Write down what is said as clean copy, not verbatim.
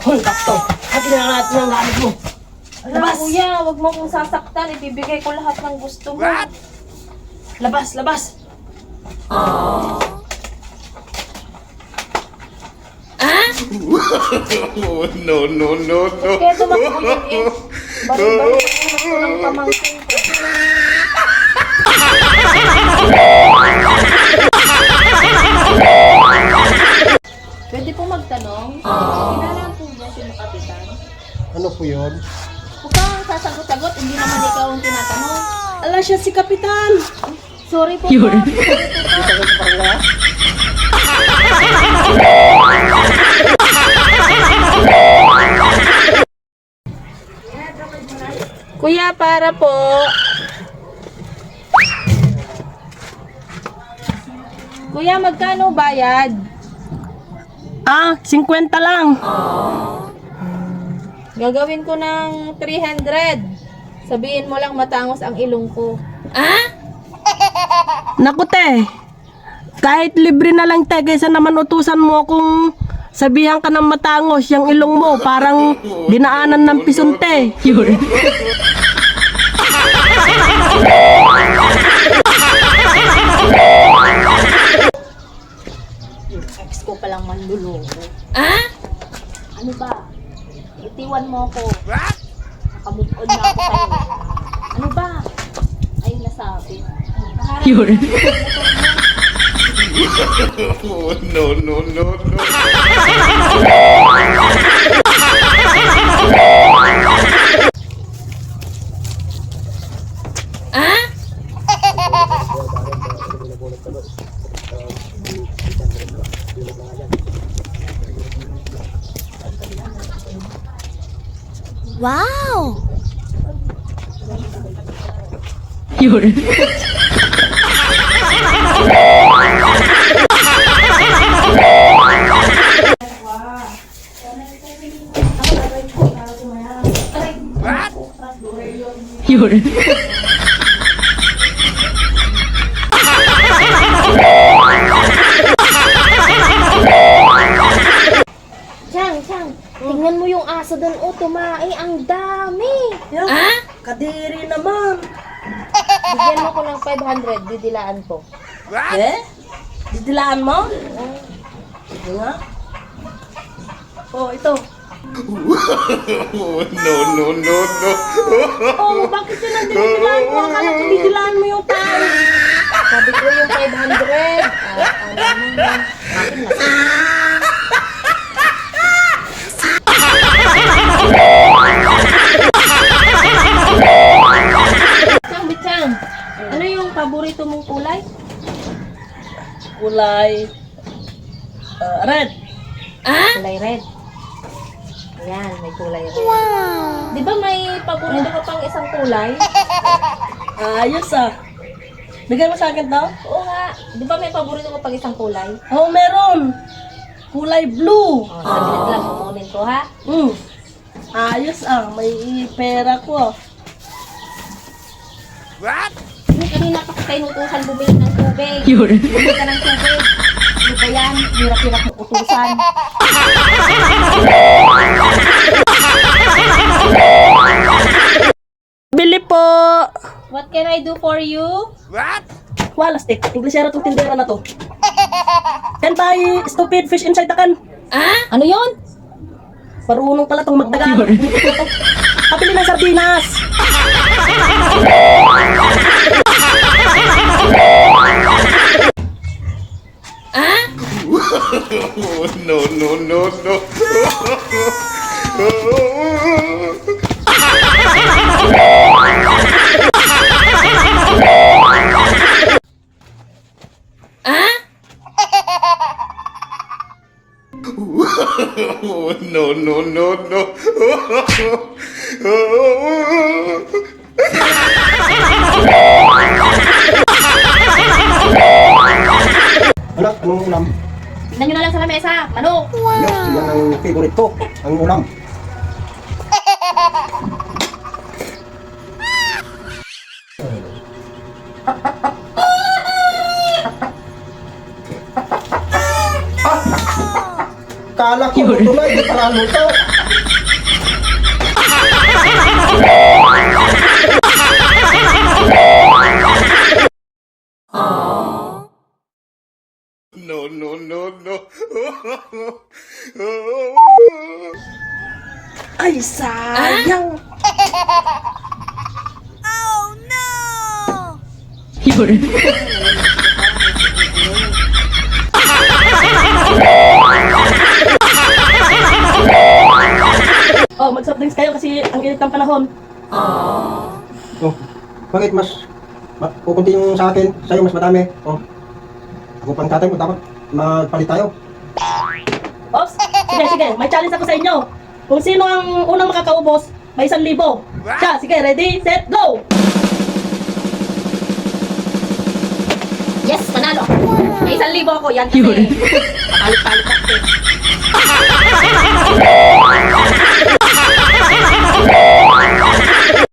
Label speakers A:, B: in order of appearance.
A: Hoy, bakto! Atin na natin ang gamit mo!
B: Labas! Kuya, wag mo kong sasaktan. Ibibigay ko lahat ng gusto mo.
A: Labas! Labas!
C: Oh, no, no, no, no.
B: Kaya tumakbuhin eh. Bari-bari ko ng pamangkin ko. Pwede po magtanong? Kilala po ba si Kapitan?
A: Ano po yun?
B: Huwag kang sasagot-sagot, hindi naman ikaw ang tinatanong.
A: Ala siya si Kapitan!
B: Sorry po pa.
A: Sagot pa rin na?
B: Kuya, para po. Kuya, magkano bayad?
A: 50 lang!
B: Gagawin ko ng 300. Sabihin mo lang matangos ang ilong ko.
A: Naku te! Kahit libre na lang te, kaysa naman utusan mo kung sabihan ka ng matangos yung ilong mo, parang dinaanan ng pisunte.
B: Ex ko palang manluloko. Ano ba? Itiwan mo ako. Nakamove on na ako sa'yo. Ano ba? Ay, nasabi.
C: Oh, no, no, no, no.
D: Wow!
B: Chang, tingnan mo yung aso doon. O, tumae. Ang dami.
A: Kadiri naman!
B: Bigyan mo ko ng 500. Didilaan ko.
A: Eh? Didilaan mo? Nga? Oh, ito.
C: Oh, no, no, no, no.
A: Oh, bakit yun ang dinidilaan mo? Akala ko didilaan mo yung tao.
B: Sabi ko yung 500. Ano naman? Akin na. Bitchang, ano yung paborito mong kulay?
A: Kulay red.
B: Kulay red. Ayan, may kulay red. Di ba may paborito ka pang isang kulay?
A: Ayos ah. Bigay mo sa akin daw?
B: Oo nga. Di ba may paborito ka pang isang kulay?
A: Oo, meron. Kulay blue.
B: O, saglit lang. Kukunin ko ha.
A: Ayos ah. May pera ko.
B: Yung kanina pa kita inutusan bumili ng tubig. Bumili ka ng tubig. Ano ba yan? Hirap-hirap ng utusan.
A: Bili po.
B: What can I do for you?
A: Walastik. Inglesero itong tindera na to. Can buy stupid fish inside the can.
B: Ano yon?
A: Marunong pala itong magdagan. Kapili ng sardinas.
C: Oh, no, no, no, no. Oh, no, no, no, no.
E: Anak, anong ulam?
B: Tignan nyo na lang sa lamesa. Manok.
E: Yan, yan ang favorite ko, ang ulam. Kala ko tuloy, di pala luto.
C: No, no, no, no.
A: Ay, sayang. Oh, mag-soft drinks kayo kasi ang init ng panahon.
E: Oh, bakit mas kukunti yung sa akin, sa'yo mas madami? Oh, ako pang tatay mo, dapat magpalit tayo.
A: Ops, sige, may challenge ako sa inyo. Kung sino ang unang makakaubos, may 1,000. Siya, sige, ready, set, go!
B: Yes, panalo. May 1,000 ako. Yan kasi. Palit-palit kasi.